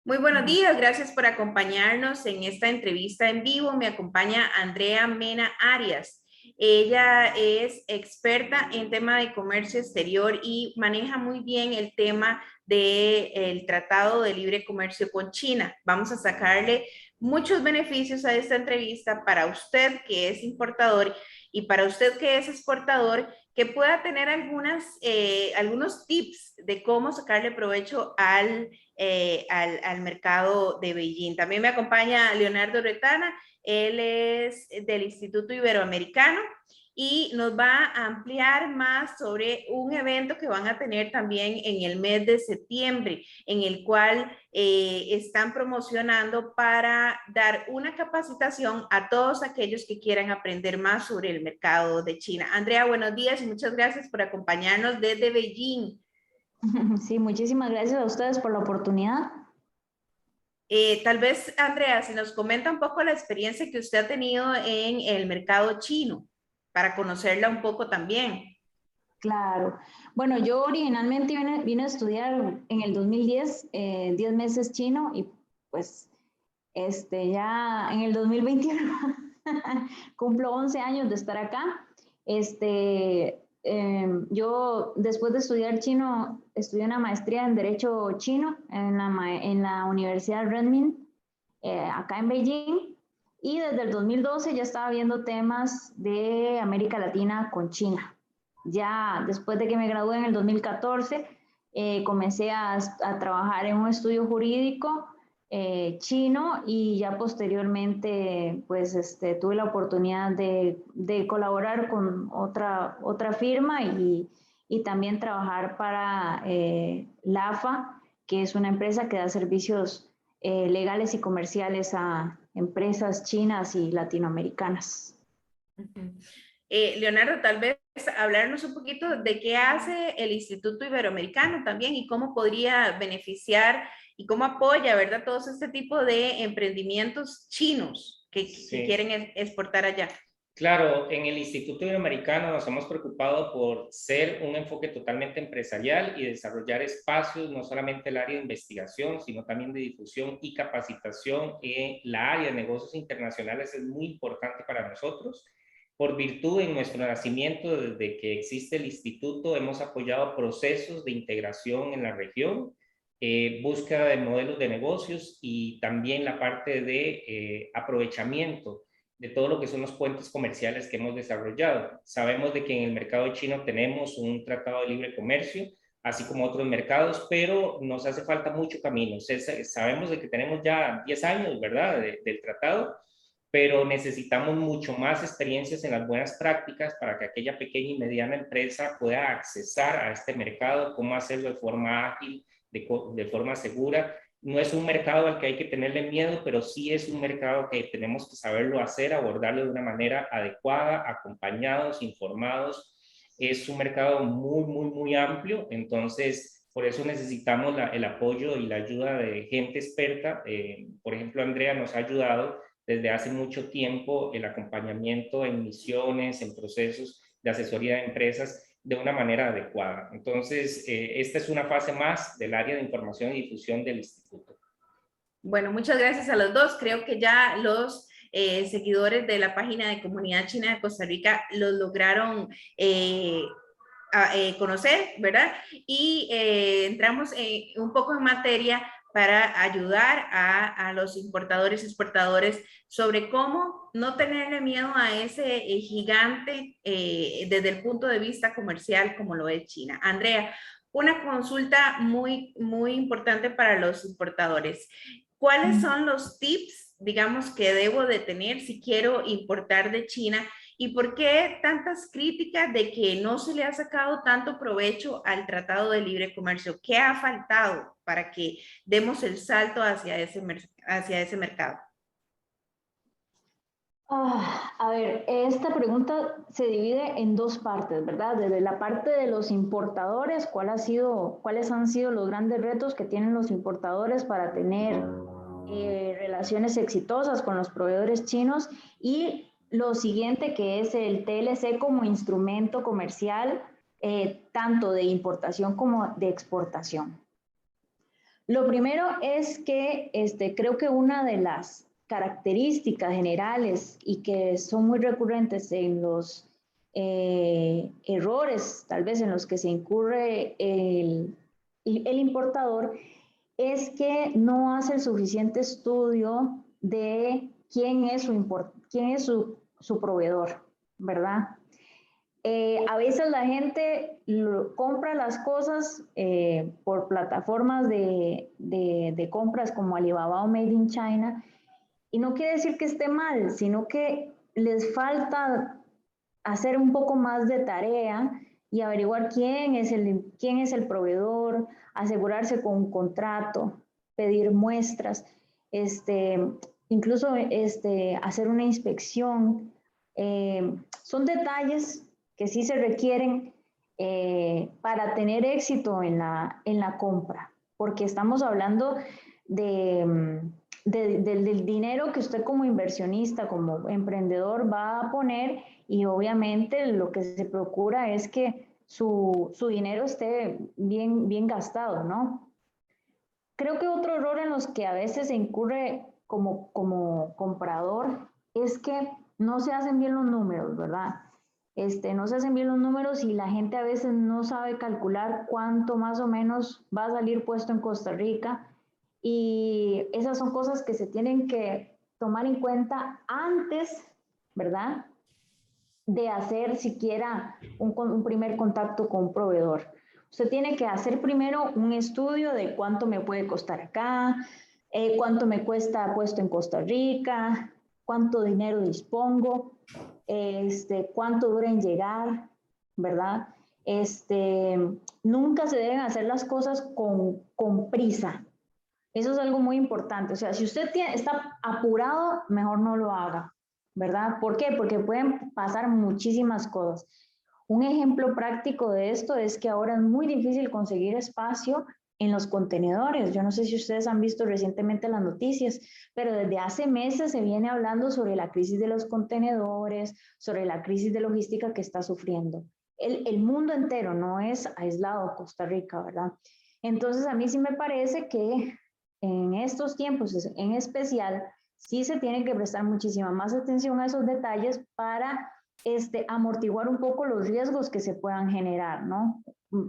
Muy buenos días, gracias por acompañarnos en esta entrevista en vivo. Me acompaña Andrea Mena Arias. Ella es experta en tema de comercio exterior y maneja muy bien el tema del Tratado de Libre Comercio con China. Vamos a sacarle muchos beneficios a esta entrevista para usted que es importador y para usted que es exportador, que pueda tener algunos tips de cómo sacarle provecho al mercado de Beijing. También me acompaña Leonardo Retana, él es del Instituto Iberoamericano y nos va a ampliar más sobre un evento que van a tener también en el mes de septiembre, en el cual están promocionando para dar una capacitación a todos aquellos que quieran aprender más sobre el mercado de China. Andrea, buenos días y muchas gracias por acompañarnos desde Beijing. Sí, muchísimas gracias a ustedes por la oportunidad. Tal vez, Andrea, si nos comenta un poco la experiencia que usted ha tenido en el mercado chino, para conocerla un poco también. Claro. Bueno, yo originalmente vine a estudiar en el 2010, 10 meses chino y pues ya en el 2021 cumplo 11 años de estar acá. Yo después de estudiar chino, estudié una maestría en Derecho Chino en la Universidad Renmin, acá en Beijing, y desde el 2012 ya estaba viendo temas de América Latina con China. Ya después de que me gradué en el 2014, comencé a trabajar en un estudio jurídico chino y ya posteriormente pues tuve la oportunidad de colaborar con otra firma y también trabajar para LAFA, que es una empresa que da servicios legales y comerciales a empresas chinas y latinoamericanas. Leonardo, tal vez hablarnos un poquito de qué hace el Instituto Iberoamericano también y cómo podría beneficiar y cómo apoya, ¿verdad? Todos este tipo de emprendimientos chinos que Sí, quieren exportar allá. claro, en el Instituto Iberoamericano nos hemos preocupado por ser un enfoque totalmente empresarial y desarrollar espacios, no solamente el área de investigación, sino también de difusión y capacitación en la área de negocios internacionales es muy importante para nosotros. Por virtud de nuestro nacimiento, desde que existe el instituto, hemos apoyado procesos de integración en la región, búsqueda de modelos de negocios y también la parte de aprovechamiento de todo lo que son los puentes comerciales que hemos desarrollado. Sabemos de que en el mercado chino tenemos un tratado de libre comercio, así como otros mercados, pero nos hace falta mucho camino. Sabemos de que tenemos ya 10 años, ¿verdad?, del tratado, pero necesitamos mucho más experiencias en las buenas prácticas para que aquella pequeña y mediana empresa pueda accesar a este mercado, cómo hacerlo de forma ágil, de forma segura. No es un mercado al que hay que tenerle miedo, pero sí es un mercado que tenemos que saberlo hacer, abordarlo de una manera adecuada, acompañados, informados. Es un mercado muy, muy, muy amplio, entonces por eso necesitamos el apoyo y la ayuda de gente experta. Por ejemplo, Andrea nos ha ayudado desde hace mucho tiempo el acompañamiento en misiones, en procesos de asesoría de empresas de una manera adecuada. Entonces, esta es una fase más del área de información y difusión del instituto. Bueno, muchas gracias a los dos. Creo que ya los seguidores de la página de Comunidad China de Costa Rica los lograron conocer, ¿verdad? Y entramos un poco en materia para ayudar a los importadores y exportadores sobre cómo no tenerle miedo a ese gigante desde el punto de vista comercial como lo es China. Andrea, una consulta muy importante para los importadores. ¿Cuáles son los tips, digamos, que debo de tener si quiero importar de China? ¿Y por qué tantas críticas de que no se le ha sacado tanto provecho al Tratado de Libre Comercio? ¿Qué ha faltado para que demos el salto hacia ese mercado? A ver, esta pregunta se divide en dos partes, ¿verdad? Desde la parte de los importadores, ¿cuáles han sido los grandes retos que tienen los importadores para tener relaciones exitosas con los proveedores chinos? Y lo siguiente, que es el TLC como instrumento comercial, tanto de importación como de exportación. Lo primero es que creo que una de las características generales y que son muy recurrentes en los errores, tal vez en los que se incurre el importador, es que no hace el suficiente estudio de quién es su proveedor, ¿verdad? A veces la gente compra las cosas por plataformas de compras como Alibaba o Made in China, y no quiere decir que esté mal, sino que les falta hacer un poco más de tarea y averiguar quién es el proveedor, asegurarse con un contrato, pedir muestras, incluso hacer una inspección. Son detalles que sí se requieren para tener éxito en la compra, porque estamos hablando del dinero que usted como inversionista, como emprendedor va a poner, y obviamente lo que se procura es que su dinero esté bien gastado, ¿no? Creo que otro error en los que a veces se incurre como comprador es que no se hacen bien los números, ¿verdad? No se hacen bien los números y la gente a veces no sabe calcular cuánto más o menos va a salir puesto en Costa Rica, y esas son cosas que se tienen que tomar en cuenta antes, ¿verdad?, de hacer siquiera un primer contacto con un proveedor. Usted tiene que hacer primero un estudio de cuánto me puede costar acá, cuánto me cuesta puesto en Costa Rica, cuánto dinero dispongo, cuánto dura en llegar, ¿verdad? Nunca se deben hacer las cosas con prisa. Eso es algo muy importante. O sea, si usted está apurado, mejor no lo haga, ¿verdad? ¿Por qué? Porque pueden pasar muchísimas cosas. Un ejemplo práctico de esto es que ahora es muy difícil conseguir espacio en los contenedores. Yo no sé si ustedes han visto recientemente las noticias, pero desde hace meses se viene hablando sobre la crisis de los contenedores, sobre la crisis de logística que está sufriendo el mundo entero, no es aislado Costa Rica, ¿verdad? Entonces a mí sí me parece que en estos tiempos en especial sí se tiene que prestar muchísima más atención a esos detalles para amortiguar un poco los riesgos que se puedan generar, ¿no?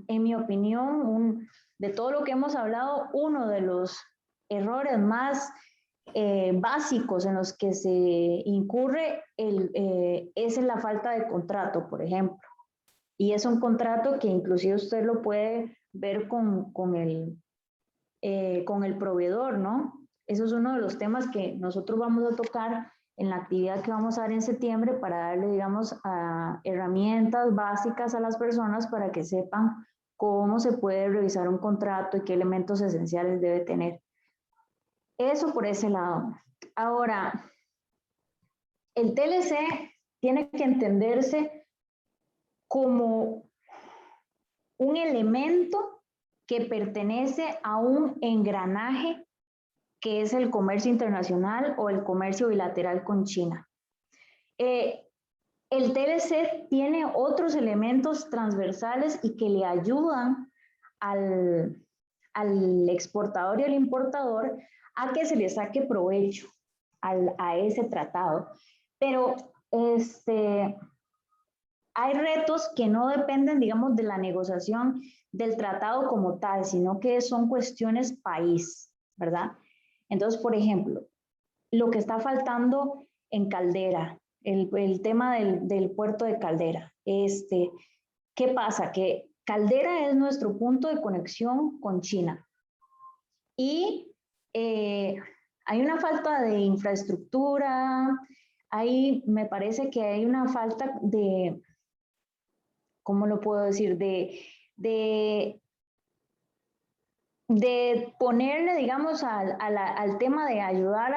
En mi opinión, de todo lo que hemos hablado, uno de los errores más básicos en los que se incurre es en la falta de contrato, por ejemplo. Y es un contrato que inclusive usted lo puede ver con el proveedor, ¿no? Eso es uno de los temas que nosotros vamos a tocar en la actividad que vamos a dar en septiembre para darle, digamos, herramientas básicas a las personas para que sepan cómo se puede revisar un contrato y qué elementos esenciales debe tener. Eso por ese lado. Ahora, el TLC tiene que entenderse como un elemento que pertenece a un engranaje que es el comercio internacional o el comercio bilateral con China. El TLC tiene otros elementos transversales y que le ayudan al exportador y al importador a que se le saque provecho a ese tratado. Pero hay retos que no dependen, digamos, de la negociación del tratado como tal, sino que son cuestiones país, ¿verdad? Entonces, por ejemplo, lo que está faltando en Caldera, el tema del puerto de Caldera. ¿Qué pasa? Que Caldera es nuestro punto de conexión con China. Y hay una falta de infraestructura, me parece que hay una falta de, ¿cómo lo puedo decir? De ponerle, digamos, al tema de ayudar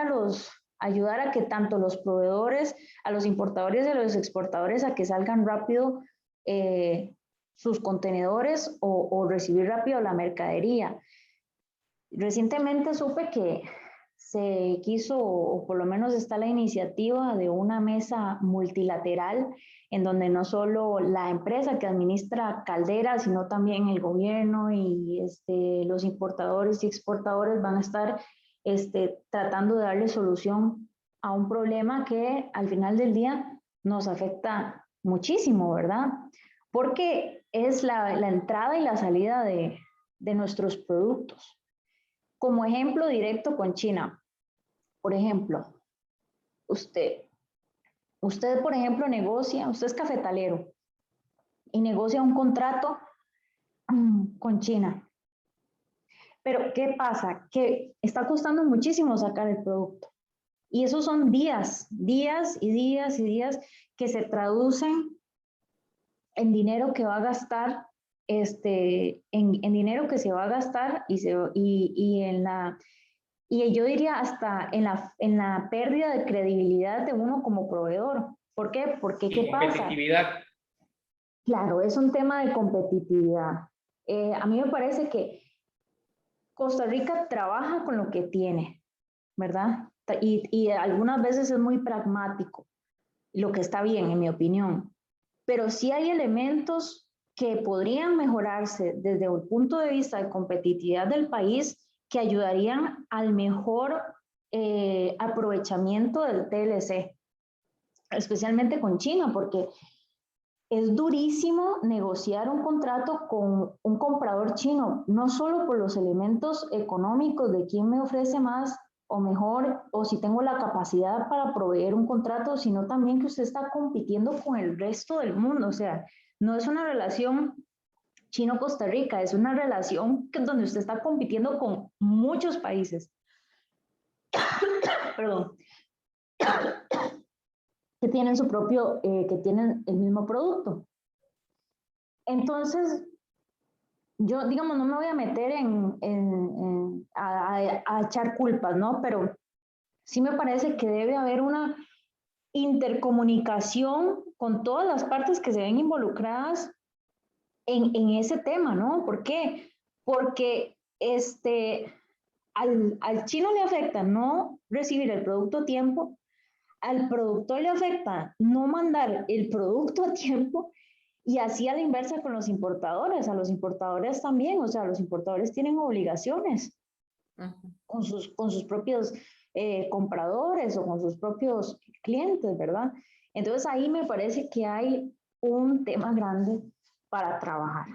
a que tanto los proveedores, a los importadores y a los exportadores a que salgan rápido sus contenedores o recibir rápido la mercadería. Recientemente supe que se quiso, o por lo menos está la iniciativa de una mesa multilateral en donde no solo la empresa que administra Caldera, sino también el gobierno y los importadores y exportadores van a estar tratando de darle solución a un problema que al final del día nos afecta muchísimo, ¿verdad? Porque es la entrada y la salida de nuestros productos. Como ejemplo directo con China, por ejemplo, usted, por ejemplo, negocia, usted es cafetalero y negocia un contrato con China. Pero, ¿qué pasa? Que está costando muchísimo sacar el producto. Y esos son días y días que se traducen en dinero que va a gastar, en dinero que se va a gastar y en la, y yo diría hasta en la pérdida de credibilidad de uno como proveedor. ¿Por qué? Porque, ¿qué pasa? Competitividad. Claro, es un tema de competitividad. A mí me parece que Costa Rica trabaja con lo que tiene, ¿verdad? Y algunas veces es muy pragmático, lo que está bien, en mi opinión. Pero sí hay elementos que podrían mejorarse desde el punto de vista de competitividad del país que ayudarían al mejor aprovechamiento del TLC, especialmente con China, porque es durísimo negociar un contrato con un comprador chino, no solo por los elementos económicos de quién me ofrece más o mejor, o si tengo la capacidad para proveer un contrato, sino también que usted está compitiendo con el resto del mundo. O sea, no es una relación Chino-Costa Rica, es una relación donde usted está compitiendo con muchos países. Perdón. Que tienen su propio, que tienen el mismo producto. Entonces, yo, digamos, no me voy a meter a echar culpas, ¿no? Pero sí me parece que debe haber una intercomunicación con todas las partes que se ven involucradas en ese tema, ¿no? ¿Por qué? Porque al chino le afecta no recibir el producto a tiempo, al productor le afecta no mandar el producto a tiempo y así a la inversa con los importadores. A los importadores también, o sea, los importadores tienen obligaciones con sus propios compradores o con sus propios clientes, ¿verdad? Entonces ahí me parece que hay un tema grande para trabajar.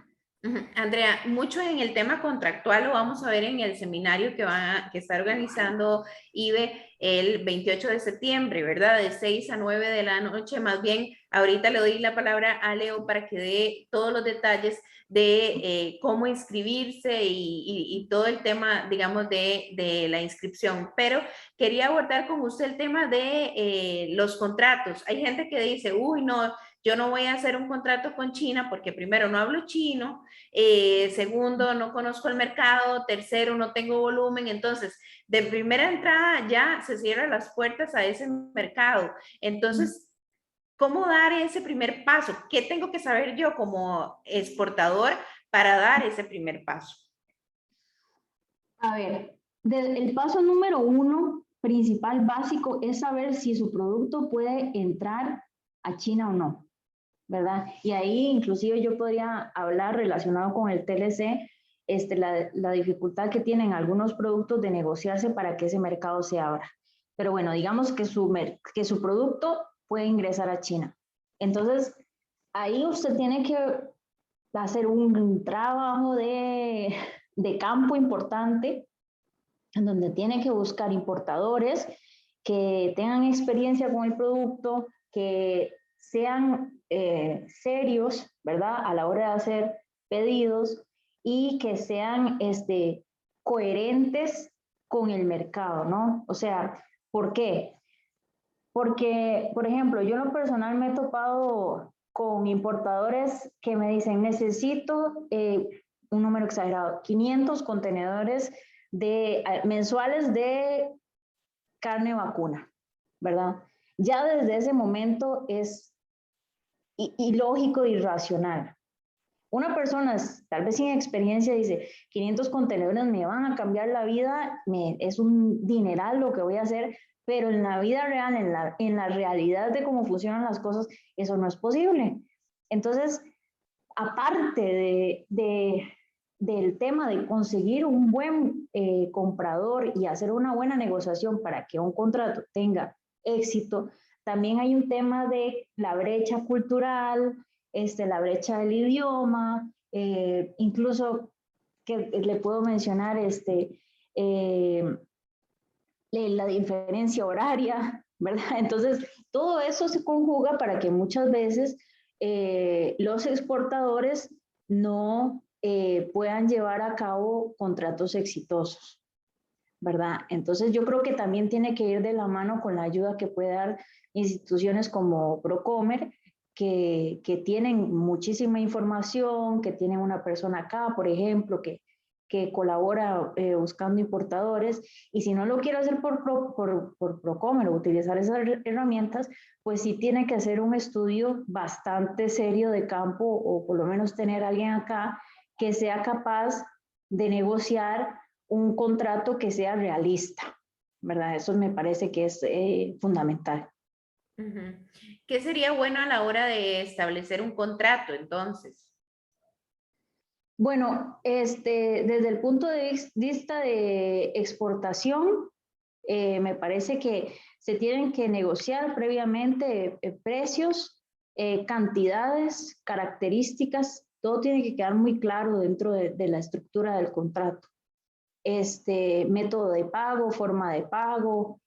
Andrea, mucho en el tema contractual lo vamos a ver en el seminario que está organizando IBE el 28 de septiembre, ¿verdad? De 6 a 9 de la noche. Más bien, ahorita le doy la palabra a Leo para que dé todos los detalles de cómo inscribirse y todo el tema, digamos, de la inscripción. Pero quería abordar con usted el tema de los contratos. Hay gente que dice, uy, no, yo no voy a hacer un contrato con China porque primero no hablo chino, segundo no conozco el mercado, tercero no tengo volumen, entonces de primera entrada ya se cierran las puertas a ese mercado. Entonces, ¿cómo dar ese primer paso? ¿Qué tengo que saber yo como exportador para dar ese primer paso? A ver, el paso número 1, principal, básico, es saber si su producto puede entrar a China o no, ¿verdad? Y ahí inclusive yo podría hablar relacionado con el TLC, la dificultad que tienen algunos productos de negociarse para que ese mercado se abra. Pero bueno, digamos que su producto puede ingresar a China. Entonces, ahí usted tiene que hacer un trabajo de campo importante, en donde tiene que buscar importadores que tengan experiencia con el producto, que sean serios, ¿verdad? A la hora de hacer pedidos y que sean coherentes con el mercado, ¿no? O sea, ¿por qué? Porque, por ejemplo, yo en lo personal me he topado con importadores que me dicen, necesito un número exagerado, 500 contenedores mensuales de carne vacuna, ¿verdad? Ya desde ese momento es ilógico e irracional. una persona tal vez sin experiencia dice, 500 contenedores me van a cambiar la vida, es un dineral lo que voy a hacer, pero en la vida real, en la realidad de cómo funcionan las cosas, eso no es posible. Entonces, aparte del tema de conseguir un buen comprador y hacer una buena negociación para que un contrato tenga éxito, también hay un tema de la brecha cultural, la brecha del idioma, incluso que le puedo mencionar la diferencia horaria, ¿verdad? Entonces, todo eso se conjuga para que muchas veces los exportadores no puedan llevar a cabo contratos exitosos, ¿verdad? Entonces, yo creo que también tiene que ir de la mano con la ayuda que puede dar instituciones como Procomer, que tienen muchísima información, que tienen una persona acá, por ejemplo, que colabora buscando importadores, y si no lo quiere hacer por Procomer o utilizar esas herramientas, pues sí tiene que hacer un estudio bastante serio de campo, o por lo menos tener a alguien acá que sea capaz de negociar un contrato que sea realista, ¿verdad? Eso me parece que es fundamental. ¿Qué sería bueno a la hora de establecer un contrato, entonces? Bueno, desde el punto de vista de exportación, me parece que se tienen que negociar previamente precios, cantidades, características, todo tiene que quedar muy claro dentro de la estructura del contrato. Método de pago, forma de pago,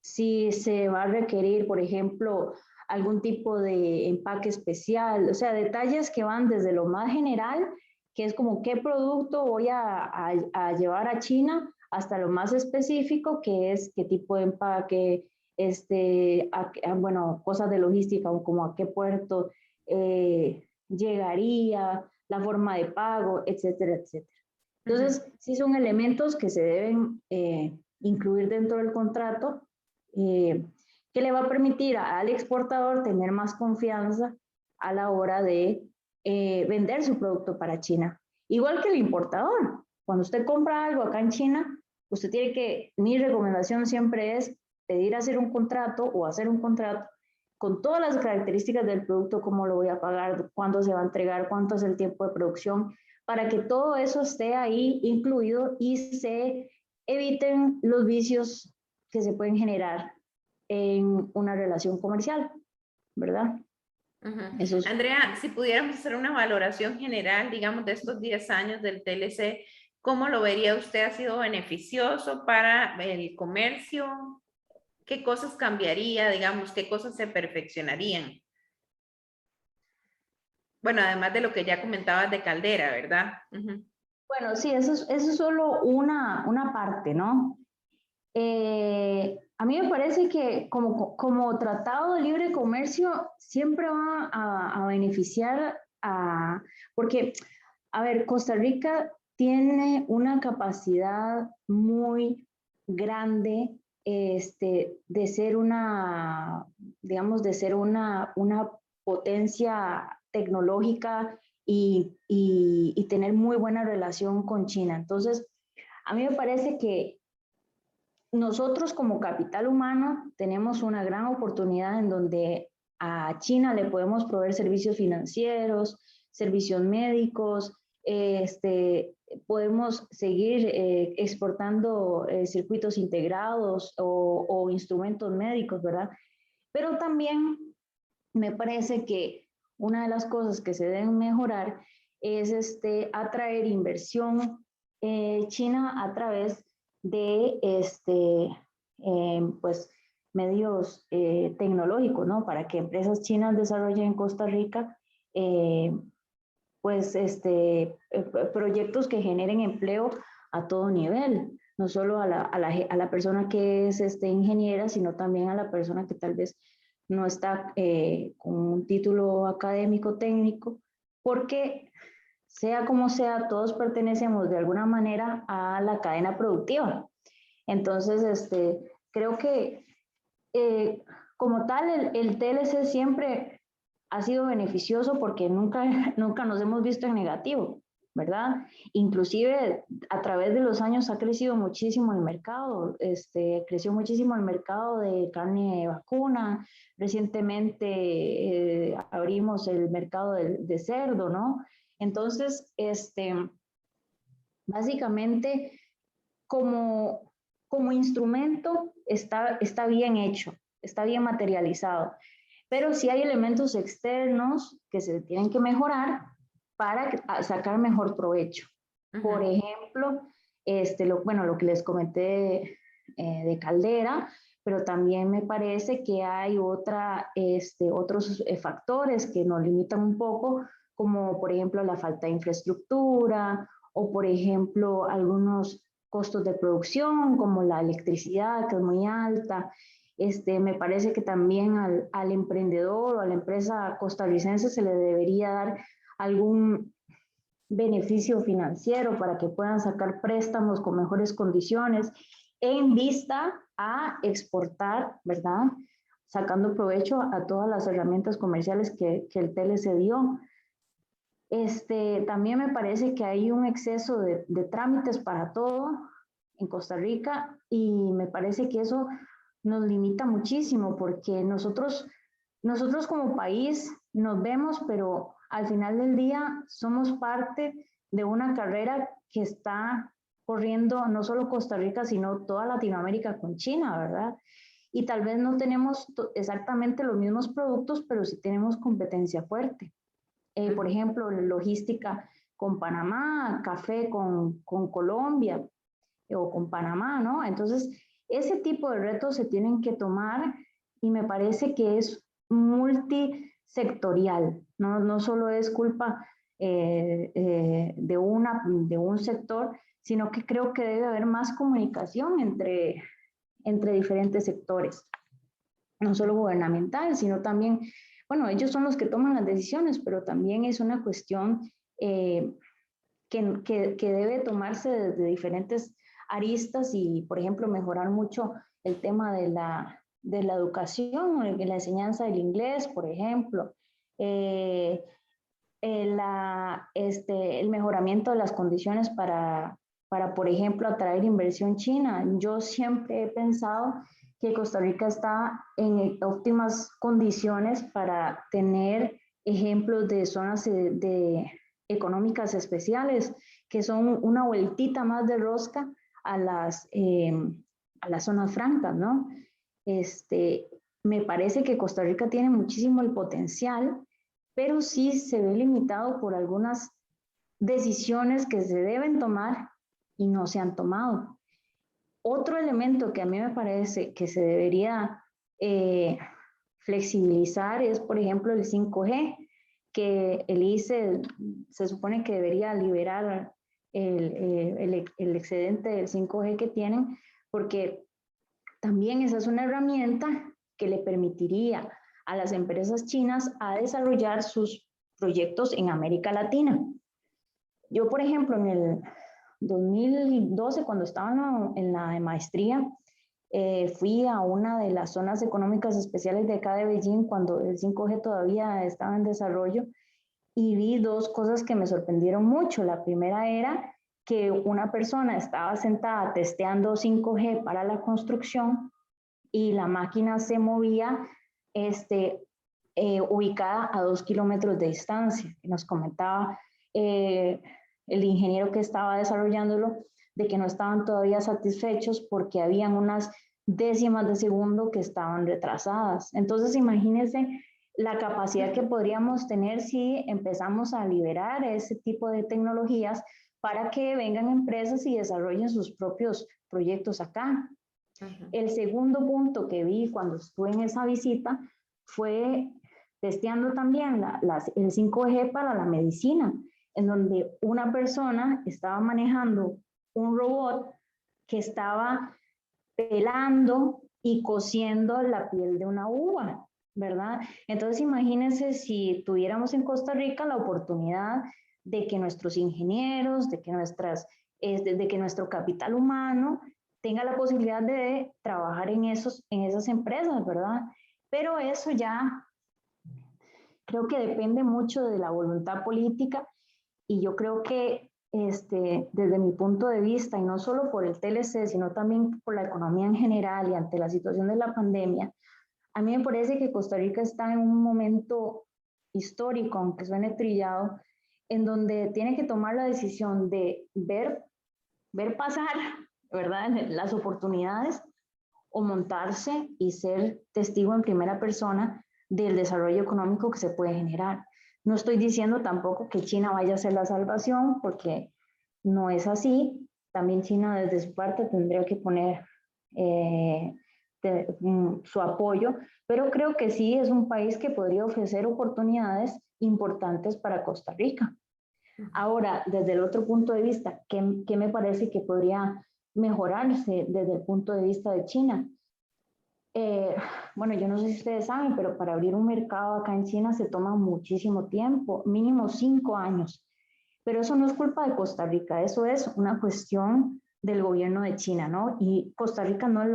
si se va a requerir, por ejemplo, algún tipo de empaque especial, o sea, detalles que van desde lo más general, que es como qué producto voy a llevar a China, hasta lo más específico, que es qué tipo de empaque, bueno, cosas de logística, como a qué puerto llegaría, la forma de pago, etcétera, etcétera. Entonces, sí son elementos que se deben incluir dentro del contrato, que le va a permitir al exportador tener más confianza a la hora de vender su producto para China. Igual que el importador. Cuando usted compra algo acá en China, usted tiene que, mi recomendación siempre es pedir hacer un contrato o hacer un contrato con todas las características del producto, cómo lo voy a pagar, cuándo se va a entregar, cuánto es el tiempo de producción, para que todo eso esté ahí incluido y se eviten los vicios que se pueden generar en una relación comercial, ¿verdad? Eso es... Andrea, si pudiéramos hacer una valoración general, digamos, de estos 10 años del TLC, ¿cómo lo vería usted? ¿Ha sido beneficioso para el comercio? ¿Qué cosas cambiaría, digamos, qué cosas se perfeccionarían? Bueno, además de lo que ya comentabas de Caldera, ¿verdad? Bueno, sí, eso es solo una parte, ¿no? A mí me parece que como tratado de libre comercio siempre va a beneficiar porque, a ver, Costa Rica tiene una capacidad muy grande de ser digamos, de ser una potencia tecnológica y tener muy buena relación con China. Entonces, a mí me parece que nosotros como capital humano tenemos una gran oportunidad en donde a China le podemos proveer servicios financieros, servicios médicos, podemos seguir exportando circuitos integrados o instrumentos médicos, ¿verdad? Pero también me parece que una de las cosas que se deben mejorar es atraer inversión china a través de pues, medios tecnológicos, ¿no? Para que empresas chinas desarrollen en Costa Rica pues proyectos que generen empleo a todo nivel, no solo a la persona que es ingeniera, sino también a la persona que tal vez no está con un título académico técnico, porque sea como sea, todos pertenecemos de alguna manera a la cadena productiva. Entonces, creo que como tal el TLC siempre ha sido beneficioso porque nunca nos hemos visto en negativo, ¿verdad? Inclusive a través de los años ha crecido muchísimo el mercado, creció muchísimo el mercado de carne vacuna, recientemente abrimos el mercado de cerdo, ¿no? Entonces, básicamente, como instrumento está bien hecho, está bien materializado, pero sí hay elementos externos que se tienen que mejorar para sacar mejor provecho. Por ejemplo, lo que les comenté de Caldera, pero también me parece que hay otros factores que nos limitan un poco, como por ejemplo la falta de infraestructura o por ejemplo algunos costos de producción como la electricidad que es muy alta. Me parece que también al emprendedor o a la empresa costarricense se le debería dar algún beneficio financiero para que puedan sacar préstamos con mejores condiciones en vista a exportar, ¿verdad? Sacando provecho a todas las herramientas comerciales que el TLC dio. También me parece que hay un exceso de trámites para todo en Costa Rica y me parece que eso nos limita muchísimo porque nosotros como país nos vemos, pero al final del día somos parte de una carrera que está corriendo no solo Costa Rica, sino toda Latinoamérica con China, ¿verdad? Y tal vez no tenemos exactamente los mismos productos, pero sí tenemos competencia fuerte. Por ejemplo, logística con Panamá, café con Colombia o con Panamá, ¿no? Entonces, ese tipo de retos se tienen que tomar y me parece que es multisectorial, no solo es culpa de un sector, sino que creo que debe haber más comunicación entre diferentes sectores, no solo gubernamental, sino también, bueno, ellos son los que toman las decisiones, pero también es una cuestión que debe tomarse desde diferentes aristas y, por ejemplo, mejorar mucho el tema de la educación, la enseñanza del inglés, por ejemplo, el mejoramiento de las condiciones para, por ejemplo, atraer inversión china. Yo siempre he pensado que Costa Rica está en óptimas condiciones para tener ejemplos de zonas económicas especiales, que son una vueltita más de rosca a las zonas francas, ¿no? Me parece que Costa Rica tiene muchísimo el potencial, pero sí se ve limitado por algunas decisiones que se deben tomar y no se han tomado. Otro elemento que a mí me parece que se debería flexibilizar es, por ejemplo, el 5G, que el ICE se supone que debería liberar el excedente del 5G que tienen, porque también esa es una herramienta que le permitiría a las empresas chinas a desarrollar sus proyectos en América Latina. Yo, por ejemplo, en el 2012, cuando estaba en la maestría, fui a una de las zonas económicas especiales de acá de Beijing cuando el 5G todavía estaba en desarrollo y vi dos cosas que me sorprendieron mucho. La primera era que una persona estaba sentada testeando 5G para la construcción y la máquina se movía ubicada a 2 kilómetros de distancia. Nos comentaba el ingeniero que estaba desarrollándolo de que no estaban todavía satisfechos porque habían unas décimas de segundo que estaban retrasadas. Entonces, imagínense la capacidad que podríamos tener si empezamos a liberar ese tipo de tecnologías para que vengan empresas y desarrollen sus propios proyectos acá. El segundo punto que vi cuando estuve en esa visita fue testeando también el 5G para la medicina, en donde una persona estaba manejando un robot que estaba pelando y cociendo la piel de una uva, ¿verdad? Entonces imagínense si tuviéramos en Costa Rica la oportunidad de que nuestros ingenieros, de que nuestro capital humano tenga la posibilidad de trabajar en esas empresas, ¿verdad? Pero eso ya creo que depende mucho de la voluntad política y yo creo que desde mi punto de vista, y no solo por el TLC, sino también por la economía en general y ante la situación de la pandemia, a mí me parece que Costa Rica está en un momento histórico, aunque suene trillado, en donde tiene que tomar la decisión de ver pasar, ¿verdad?, las oportunidades o montarse y ser testigo en primera persona del desarrollo económico que se puede generar. No estoy diciendo tampoco que China vaya a ser la salvación, porque no es así. También China desde su parte tendría que poner su apoyo, pero creo que sí es un país que podría ofrecer oportunidades importantes para Costa Rica. Ahora, desde el otro punto de vista, ¿qué me parece que podría mejorarse desde el punto de vista de China? Bueno, yo no sé si ustedes saben, pero para abrir un mercado acá en China se toma muchísimo tiempo, mínimo 5 años. Pero eso no es culpa de Costa Rica, eso es una cuestión del gobierno de China, ¿no? Y Costa Rica no es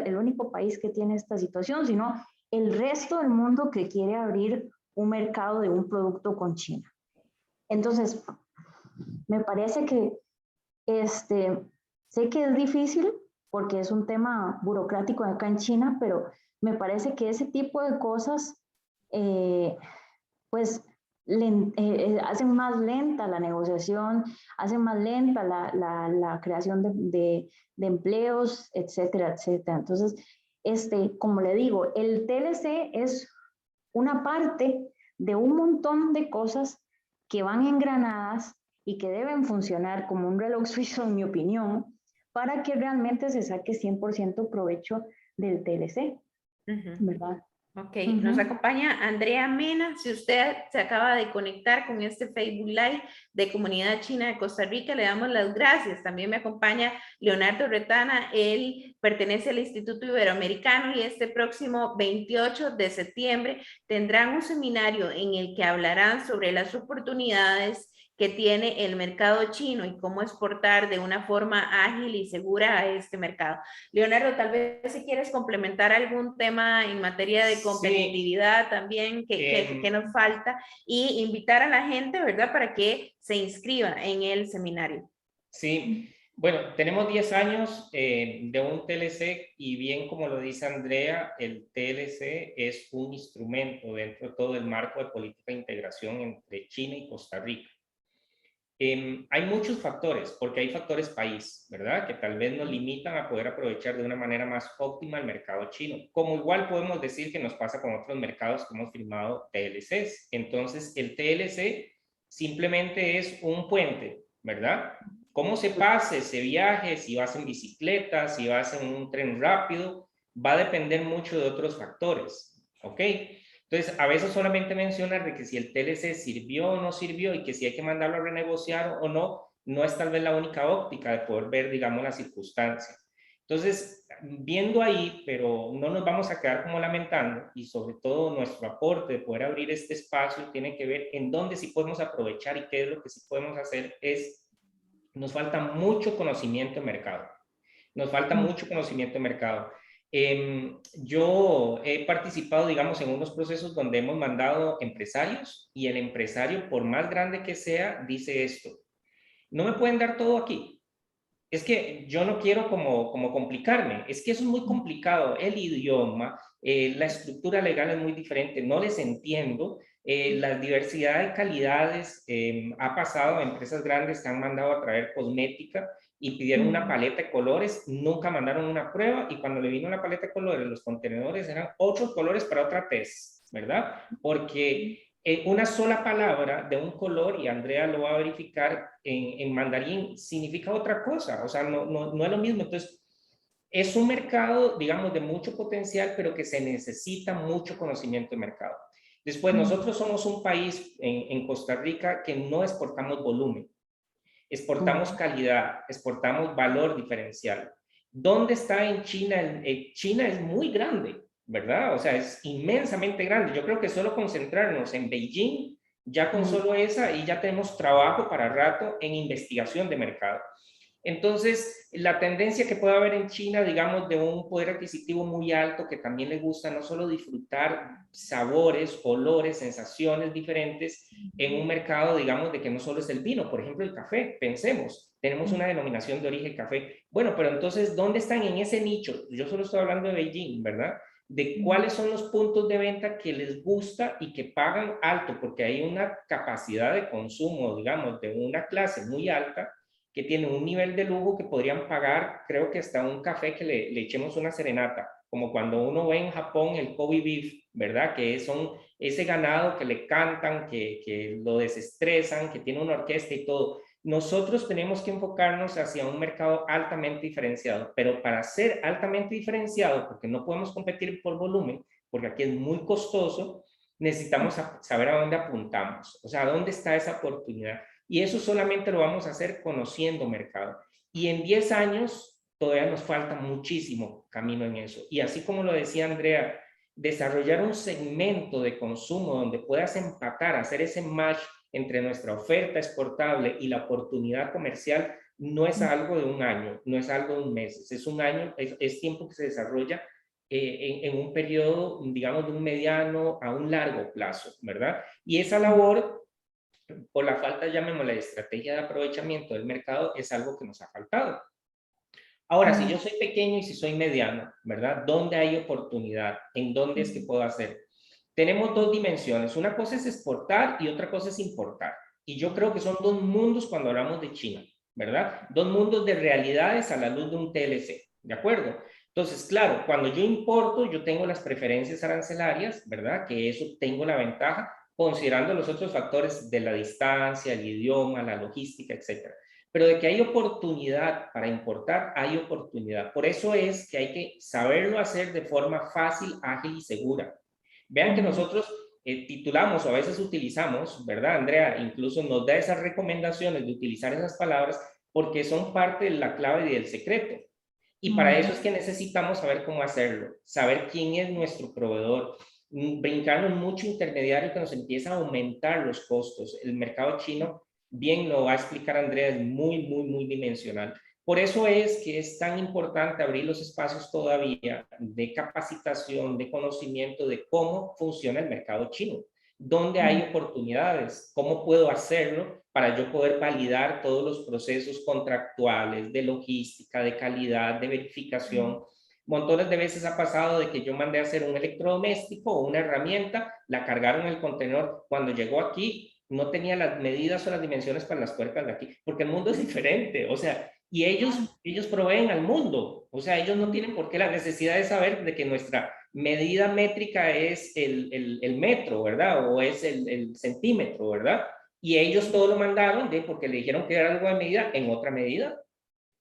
el único país que tiene esta situación, sino el resto del mundo que quiere abrir un mercado de un producto con China. Entonces, me parece que sé que es difícil porque es un tema burocrático acá en China, pero me parece que ese tipo de cosas, pues, hacen más lenta la negociación, hacen más lenta la creación de empleos, etcétera, etcétera. Entonces, como le digo, el TLC es una parte de un montón de cosas que van engranadas y que deben funcionar como un reloj suizo, en mi opinión, para que realmente se saque 100% provecho del TLC, ¿verdad? Ok, nos acompaña Andrea Mena. Si usted se acaba de conectar con este Facebook Live de Comunidad China de Costa Rica, le damos las gracias. También me acompaña Leonardo Retana, él pertenece al Instituto Iberoamericano y este próximo 28 de septiembre tendrán un seminario en el que hablarán sobre las oportunidades que tiene el mercado chino y cómo exportar de una forma ágil y segura a este mercado. Leonardo, tal vez si quieres complementar algún tema en materia de competitividad sí. También que nos falta y invitar a la gente, ¿verdad?, para que se inscriba en el seminario. Sí, bueno, tenemos 10 años de un TLC y bien como lo dice Andrea, el TLC es un instrumento dentro de todo el marco de política de integración entre China y Costa Rica. Hay muchos factores, porque hay factores país, ¿verdad?, que tal vez nos limitan a poder aprovechar de una manera más óptima el mercado chino, como igual podemos decir que nos pasa con otros mercados que hemos firmado TLCs. Entonces, el TLC simplemente es un puente, ¿verdad? Cómo se pase, se viaje, si vas en bicicleta, si vas en un tren rápido, va a depender mucho de otros factores, ¿ok? Entonces, a veces solamente mencionan de que si el TLC sirvió o no sirvió y que si hay que mandarlo a renegociar o no, no es tal vez la única óptica de poder ver, digamos, las circunstancias. Entonces, viendo ahí, pero no nos vamos a quedar como lamentando y sobre todo nuestro aporte de poder abrir este espacio tiene que ver en dónde sí podemos aprovechar y qué es lo que sí podemos hacer nos falta mucho conocimiento de mercado. Nos falta mucho conocimiento de mercado. Yo he participado, digamos, en unos procesos donde hemos mandado empresarios y el empresario, por más grande que sea, dice esto: no me pueden dar todo aquí. Es que yo no quiero como complicarme. Es que eso es muy complicado. El idioma, la estructura legal es muy diferente. No les entiendo. La diversidad de calidades ha pasado a empresas grandes que han mandado a traer cosmética y pidieron una paleta de colores, nunca mandaron una prueba y cuando le vino la paleta de colores, los contenedores eran otros colores para otra test, ¿verdad? Porque una sola palabra de un color, y Andrea lo va a verificar, en mandarín significa otra cosa, o sea, no es lo mismo. Entonces, es un mercado, digamos, de mucho potencial, pero que se necesita mucho conocimiento de mercado. Después, nosotros somos un país en Costa Rica que no exportamos volumen. Exportamos calidad, exportamos valor diferencial. ¿Dónde está en China? China es muy grande, ¿verdad? O sea, es inmensamente grande. Yo creo que solo concentrarnos en Beijing, ya con solo esa, y ya tenemos trabajo para rato en investigación de mercado. Entonces, la tendencia que puede haber en China, digamos, de un poder adquisitivo muy alto, que también le gusta no solo disfrutar sabores, olores, sensaciones diferentes en un mercado, digamos, de que no solo es el vino, por ejemplo, el café, pensemos, tenemos una denominación de origen café. Bueno, pero entonces, ¿dónde están en ese nicho? Yo solo estoy hablando de Beijing, ¿verdad? De cuáles son los puntos de venta que les gusta y que pagan alto, porque hay una capacidad de consumo, digamos, de una clase muy alta, que tienen un nivel de lujo que podrían pagar, creo que hasta un café que le echemos una serenata, como cuando uno ve en Japón el Kobe beef, ¿verdad? Que son ese ganado que le cantan, que lo desestresan, que tiene una orquesta y todo. Nosotros tenemos que enfocarnos hacia un mercado altamente diferenciado, pero para ser altamente diferenciado, porque no podemos competir por volumen, porque aquí es muy costoso, necesitamos saber a dónde apuntamos, o sea, a dónde está esa oportunidad. Y eso solamente lo vamos a hacer conociendo mercado. Y en 10 años todavía nos falta muchísimo camino en eso. Y así como lo decía Andrea, desarrollar un segmento de consumo donde puedas empatar, hacer ese match entre nuestra oferta exportable y la oportunidad comercial, no es algo de un año, no es algo de un mes, es un año, es tiempo que se desarrolla en un periodo, digamos, de un mediano a un largo plazo, ¿verdad? Y esa labor, por la falta, llamémosla, de estrategia de aprovechamiento del mercado, es algo que nos ha faltado. Ahora, si yo soy pequeño y si soy mediano, ¿verdad? ¿Dónde hay oportunidad? ¿En dónde es que puedo hacer? Tenemos dos dimensiones. Una cosa es exportar y otra cosa es importar. Y yo creo que son dos mundos cuando hablamos de China, ¿verdad? Dos mundos de realidades a la luz de un TLC, ¿de acuerdo? Entonces, claro, cuando yo importo, yo tengo las preferencias arancelarias, ¿verdad? Que eso tengo la ventaja, considerando los otros factores de la distancia, el idioma, la logística, etcétera. Pero de que hay oportunidad para importar, hay oportunidad. Por eso es que hay que saberlo hacer de forma fácil, ágil y segura. Vean que nosotros titulamos o a veces utilizamos, ¿verdad, Andrea? Incluso nos da esas recomendaciones de utilizar esas palabras porque son parte de la clave y del secreto. Y para eso es que necesitamos saber cómo hacerlo, saber quién es nuestro proveedor, brincarnos mucho intermediario que nos empieza a aumentar los costos. El mercado chino, bien lo va a explicar Andrea, es muy dimensional. Por eso es que es tan importante abrir los espacios todavía de capacitación, de conocimiento de cómo funciona el mercado chino, dónde hay oportunidades, cómo puedo hacerlo para yo poder validar todos los procesos contractuales, de logística, de calidad, de verificación. Montones de veces ha pasado de que yo mandé a hacer un electrodoméstico o una herramienta, la cargaron en el contenedor, cuando llegó aquí no tenía las medidas o las dimensiones para las tuercas de aquí, porque el mundo es diferente, o sea, y ellos proveen al mundo, o sea, ellos no tienen por qué la necesidad de saber de que nuestra medida métrica es el metro, ¿verdad? O es el centímetro, ¿verdad? Y ellos todo lo mandaron porque le dijeron que era algo de medida en otra medida.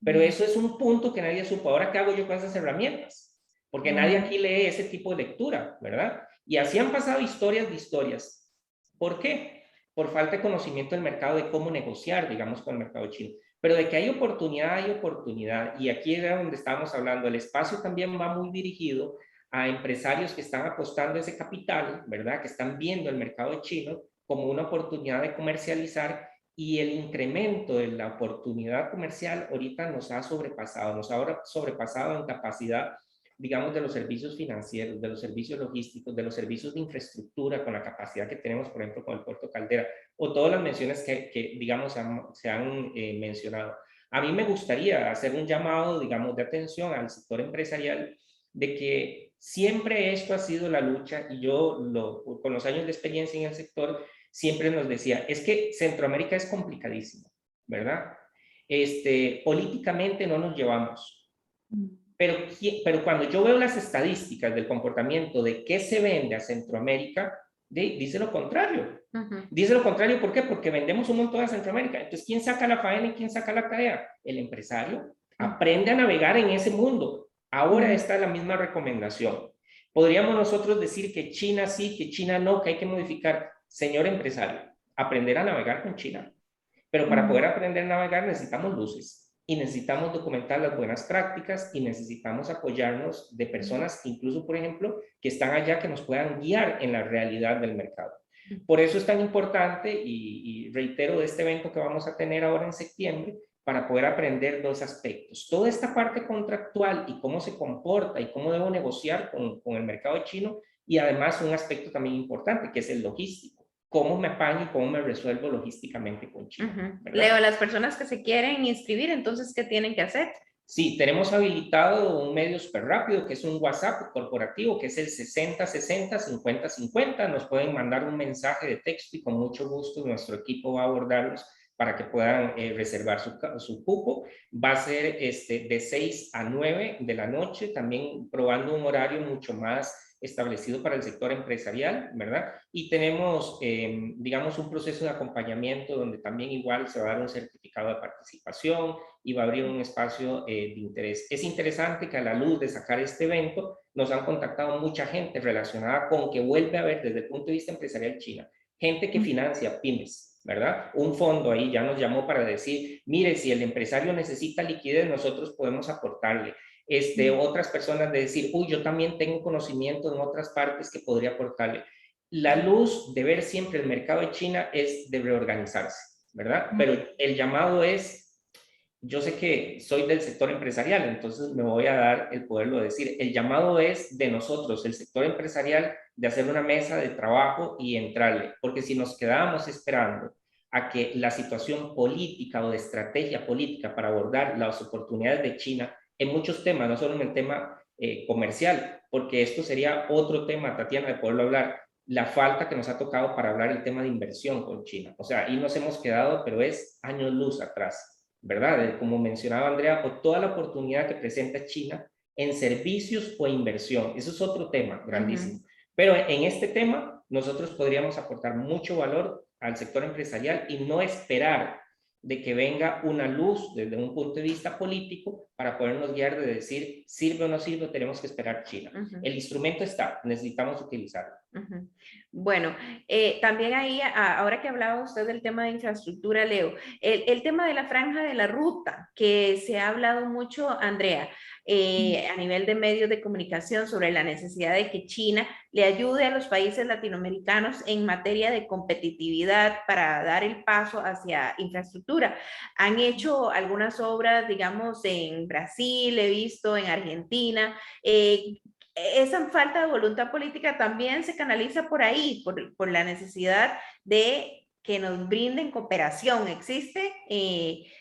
Pero eso es un punto que nadie supo. Ahora, ¿qué hago yo con esas herramientas? Porque nadie aquí lee ese tipo de lectura, ¿verdad? Y así han pasado historias de historias. ¿Por qué? Por falta de conocimiento del mercado, de cómo negociar, digamos, con el mercado chino. Pero de que hay oportunidad, hay oportunidad. Y aquí era donde estábamos hablando. El espacio también va muy dirigido a empresarios que están apostando ese capital, ¿verdad? Que están viendo el mercado chino como una oportunidad de comercializar, y el incremento de la oportunidad comercial ahorita nos ha sobrepasado en capacidad, digamos, de los servicios financieros, de los servicios logísticos, de los servicios de infraestructura, con la capacidad que tenemos, por ejemplo, con el Puerto Caldera, o todas las menciones que digamos, se han mencionado. A mí me gustaría hacer un llamado, digamos, de atención al sector empresarial, de que siempre esto ha sido la lucha, y yo, con los años de experiencia en el sector, siempre nos decía, es que Centroamérica es complicadísimo, ¿verdad? Políticamente no nos llevamos. Pero cuando yo veo las estadísticas del comportamiento de qué se vende a Centroamérica, dice lo contrario. Dice lo contrario, ¿por qué? Porque vendemos un montón a Centroamérica. Entonces, ¿quién saca la faena y quién saca la tarea? El empresario. Aprende a navegar en ese mundo. Ahora está la misma recomendación. Podríamos nosotros decir que China sí, que China no, que hay que modificar. Señor empresario, aprender a navegar con China. Pero para poder aprender a navegar necesitamos luces y necesitamos documentar las buenas prácticas y necesitamos apoyarnos de personas, incluso, por ejemplo, que están allá, que nos puedan guiar en la realidad del mercado. Por eso es tan importante, y reitero, de este evento que vamos a tener ahora en septiembre, para poder aprender dos aspectos. Toda esta parte contractual y cómo se comporta y cómo debo negociar con el mercado chino, y además un aspecto también importante que es el logístico. Cómo me pago y cómo me resuelvo logísticamente con China. Leo, las personas que se quieren inscribir, entonces, ¿qué tienen que hacer? Sí, tenemos habilitado un medio súper rápido que es un WhatsApp corporativo que es el 6060-5050. Nos pueden mandar un mensaje de texto y con mucho gusto nuestro equipo va a abordarlos para que puedan reservar su cupo. Va a ser de 6 a 9 de la noche, también probando un horario mucho más establecido para el sector empresarial, ¿verdad? Y tenemos, digamos, un proceso de acompañamiento donde también igual se va a dar un certificado de participación y va a abrir un espacio de interés. Es interesante que a la luz de sacar este evento nos han contactado mucha gente relacionada con que vuelve a ver desde el punto de vista empresarial China, gente que financia pymes, ¿verdad? Un fondo ahí ya nos llamó para decir, mire, si el empresario necesita liquidez, nosotros podemos aportarle. Otras personas de decir, uy, yo también tengo conocimiento en otras partes que podría aportarle. La luz de ver siempre el mercado de China es de reorganizarse, ¿verdad? Pero el llamado es, yo sé que soy del sector empresarial, entonces me voy a dar el poderlo decir. El llamado es de nosotros, el sector empresarial, de hacer una mesa de trabajo y entrarle, porque si nos quedamos esperando a que la situación política o de estrategia política para abordar las oportunidades de China en muchos temas, no solo en el tema comercial, porque esto sería otro tema, Tatiana, de poderlo hablar, la falta que nos ha tocado para hablar el tema de inversión con China. O sea, ahí nos hemos quedado, pero es años luz atrás, ¿verdad? Como mencionaba Andrea, por toda la oportunidad que presenta China en servicios o inversión. Eso es otro tema grandísimo. Pero en este tema, nosotros podríamos aportar mucho valor al sector empresarial y no esperar de que venga una luz desde un punto de vista político para podernos guiar de decir, sirve o no sirve, tenemos que esperar China. El instrumento está, necesitamos utilizarlo. Bueno, también ahí, ahora que hablaba usted del tema de infraestructura, Leo, el tema de la franja de la ruta, que se ha hablado mucho, Andrea, a nivel de medios de comunicación sobre la necesidad de que China le ayude a los países latinoamericanos en materia de competitividad para dar el paso hacia infraestructura. Han hecho algunas obras, digamos, en Brasil, he visto en Argentina, esa falta de voluntad política también se canaliza por ahí, por la necesidad de que nos brinden cooperación. Existe,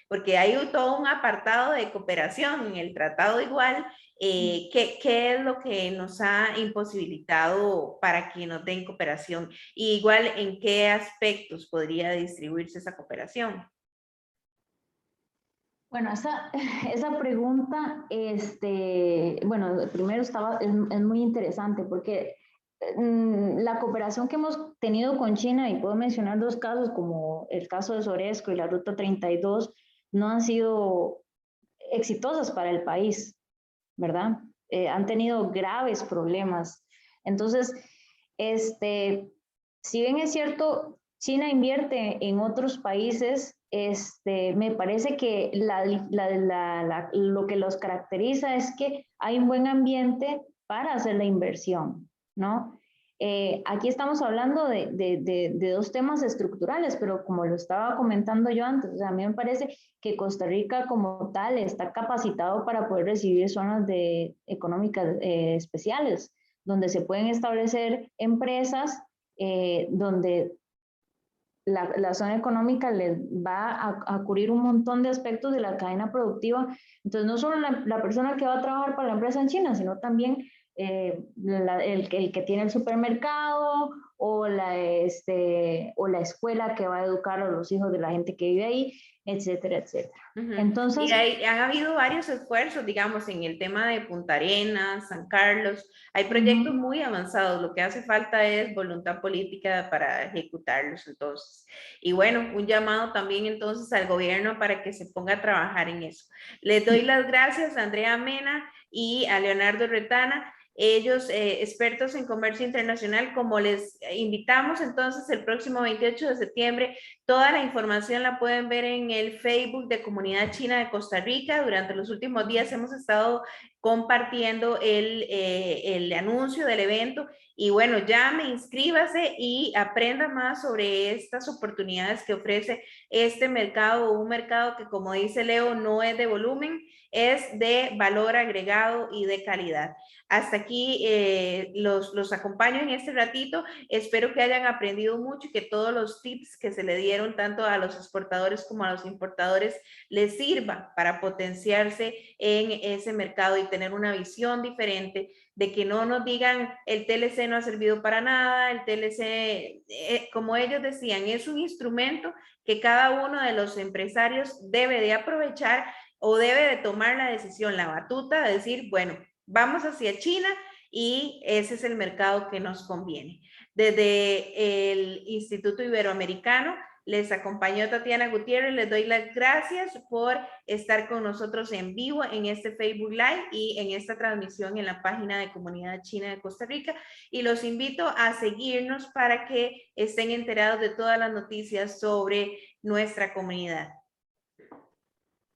porque hay todo un apartado de cooperación en el tratado igual. ¿Qué es lo que nos ha imposibilitado para que nos den cooperación? Y igual, ¿en qué aspectos podría distribuirse esa cooperación? Bueno, esa pregunta, bueno, primero es muy interesante porque la cooperación que hemos tenido con China, y puedo mencionar dos casos como el caso de Soresco y la Ruta 32, no han sido exitosas para el país, ¿verdad? Han tenido graves problemas. Entonces, si bien es cierto, China invierte en otros países, me parece que lo que los caracteriza es que hay un buen ambiente para hacer la inversión, ¿no? Aquí estamos hablando de dos temas estructurales, pero como lo estaba comentando yo antes, o sea, a mí me parece que Costa Rica como tal está capacitado para poder recibir zonas económicas especiales, donde se pueden establecer empresas donde la zona económica les va a cubrir un montón de aspectos de la cadena productiva. Entonces, no solo la persona que va a trabajar para la empresa en China, sino también el que tiene el supermercado o la escuela que va a educar a los hijos de la gente que vive ahí, etcétera, etcétera. Entonces, y han habido varios esfuerzos, digamos, en el tema de Punta Arenas, San Carlos. Hay proyectos muy avanzados. Lo que hace falta es voluntad política para ejecutarlos, entonces. Y bueno, un llamado también entonces al gobierno para que se ponga a trabajar en eso. Les doy las gracias a Andrea Mena y a Leonardo Retana. ellos expertos en comercio internacional, como les invitamos entonces el próximo 28 de septiembre, toda la información la pueden ver en el Facebook de Comunidad China de Costa Rica. Durante los últimos días hemos estado compartiendo el anuncio del evento y bueno, llame, inscríbase y aprenda más sobre estas oportunidades que ofrece este mercado, un mercado que, como dice Leo, no es de volumen, es de valor agregado y de calidad. Hasta aquí los acompaño en este ratito. Espero que hayan aprendido mucho y que todos los tips que se le dieron tanto a los exportadores como a los importadores les sirva para potenciarse en ese mercado y tener una visión diferente, de que no nos digan el TLC no ha servido para nada, el TLC, como ellos decían, es un instrumento que cada uno de los empresarios debe de aprovechar o debe de tomar la decisión, la batuta de decir, bueno, vamos hacia China y ese es el mercado que nos conviene. Desde el Instituto Iberoamericano les acompañó Tatiana Gutiérrez. Les doy las gracias por estar con nosotros en vivo en este Facebook Live y en esta transmisión en la página de Comunidad China de Costa Rica. Y los invito a seguirnos para que estén enterados de todas las noticias sobre nuestra comunidad.